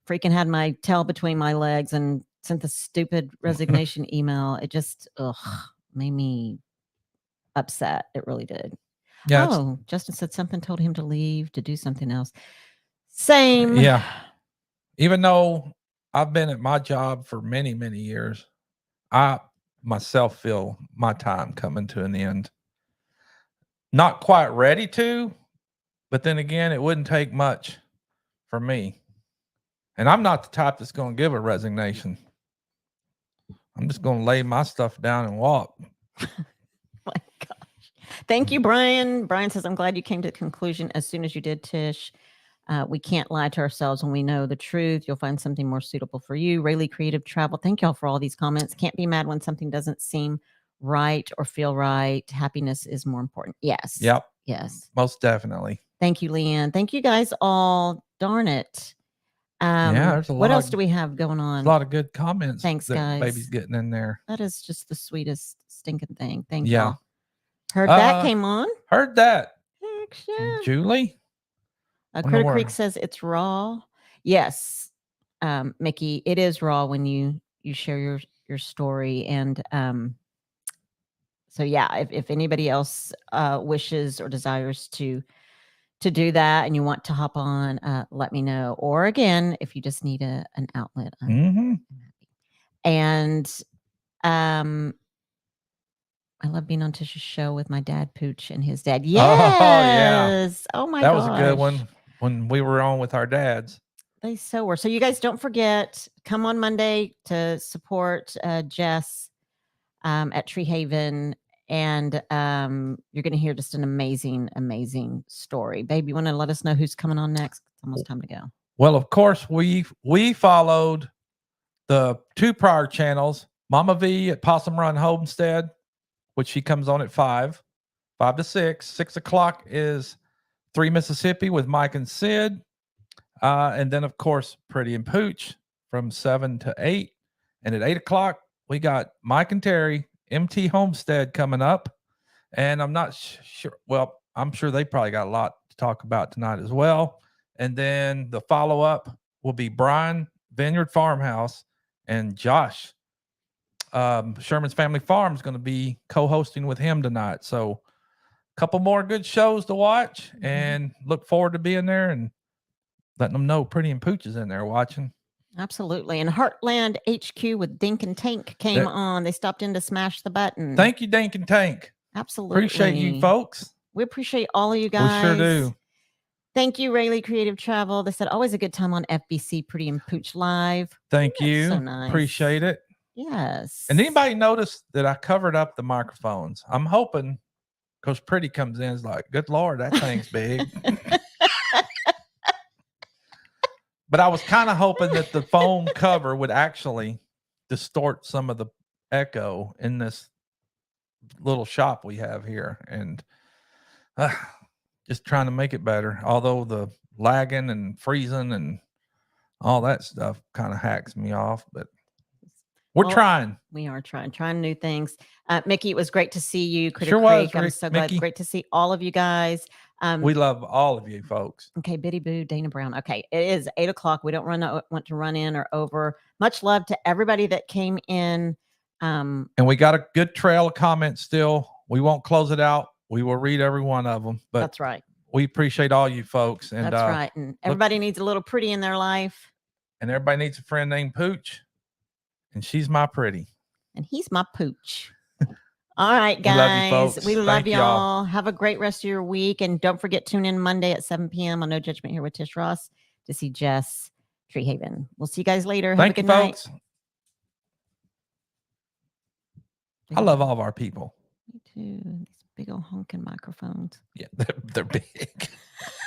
freaking had my tail between my legs and sent the stupid resignation email. It just made me upset. It really did. Yeah. Oh, Justin said something told him to leave to do something else. Same. Yeah. Even though I've been at my job for many, many years, I myself feel my time coming to an end. Not quite ready to, but then again, it wouldn't take much for me. And I'm not the type that's going to give a resignation. I'm just going to lay my stuff down and walk. My gosh. Thank you, Brian. Brian says, I'm glad you came to the conclusion as soon as you did, Tish. We can't lie to ourselves when we know the truth. You'll find something more suitable for you. Rayleigh Creative Travel. Thank y'all for all these comments. Can't be mad when something doesn't seem right or feel right. Happiness is more important. Yes. Yep. Yes. Most definitely. Thank you, Leanne. Thank you guys all. Darn it. Yeah, there's a lot. What else do we have going on? A lot of good comments. Thanks, guys. Baby's getting in there. That is just the sweetest stinking thing. Thank you. Heard that came on. Heard that. Heck yeah. Julie. Critter Creek says it's raw. Yes, Mickey, it is raw when you share your story. And so yeah, if anybody else wishes or desires to do that and you want to hop on, let me know. Or again, if you just need an outlet. And I love being on Tish's show with my dad, Pooch, and his dad. Yes. Oh my gosh. That was a good one when we were on with our dads. They so were. So you guys don't forget, come on Monday to support Jess at Tree Haven. And you're going to hear just an amazing, amazing story. Babe, you want to let us know who's coming on next? It's almost time to go. Well, of course, we followed the 2 prior channels, Mama V at Possum Run Homestead, which she comes on at 5 to 6. 6 o'clock is 3 Mississippi with Mike and Sid. And then, of course, Pretty and Pooch from 7 to 8. And at 8 o'clock, we got Mike and Terry, MT Homestead coming up. And I'm not sure. Well, I'm sure they probably got a lot to talk about tonight as well. And then the follow-up will be Brian, Vineyard Farmhouse, and Josh. Sherman's Family Farm is going to be co-hosting with him tonight. So a couple more good shows to watch, and look forward to being there and letting them know Pretty and Pooch is in there watching. Absolutely. And Heartland HQ with Dink and Tank came on. They stopped in to smash the button. Thank you, Dink and Tank. Absolutely. Appreciate you folks. We appreciate all of you guys. We sure do. Thank you, Rayleigh Creative Travel. They said always a good time on FBC Pretty and Pooch Live. Thank you. So nice. Appreciate it. Yes. And anybody notice that I covered up the microphones? I'm hoping, because Pretty comes in, is like, good Lord, that thing's big. But I was kind of hoping that the foam cover would actually distort some of the echo in this little shop we have here. And just trying to make it better. Although the lagging and freezing and all that stuff kind of hacks me off. But we're trying. We are trying new things. Mickey, it was great to see you. Sure was. I'm so glad. Great to see all of you guys. We love all of you folks. Okay, Biddy Boo, Dana Brown. Okay, it is 8 o'clock. We don't want to run in or over. Much love to everybody that came in. And we got a good trail of comments still. We won't close it out. We will read every one of them. But that's right. We appreciate all you folks. And that's right. And everybody needs a little Pretty in their life. And everybody needs a friend named Pooch. And she's my Pretty. And he's my Pooch. All right, guys. We love you, folks. We love Thank y'all. y'all. Have a great rest of your week. And don't forget, tune in Monday at 7 p.m. on No Judgment Here with Tish Ross to see Jess Tree Haven. We'll see you guys later. Have a good night. Folks. I love all of our people. Me too. These big old honking microphones. Yeah, they're big.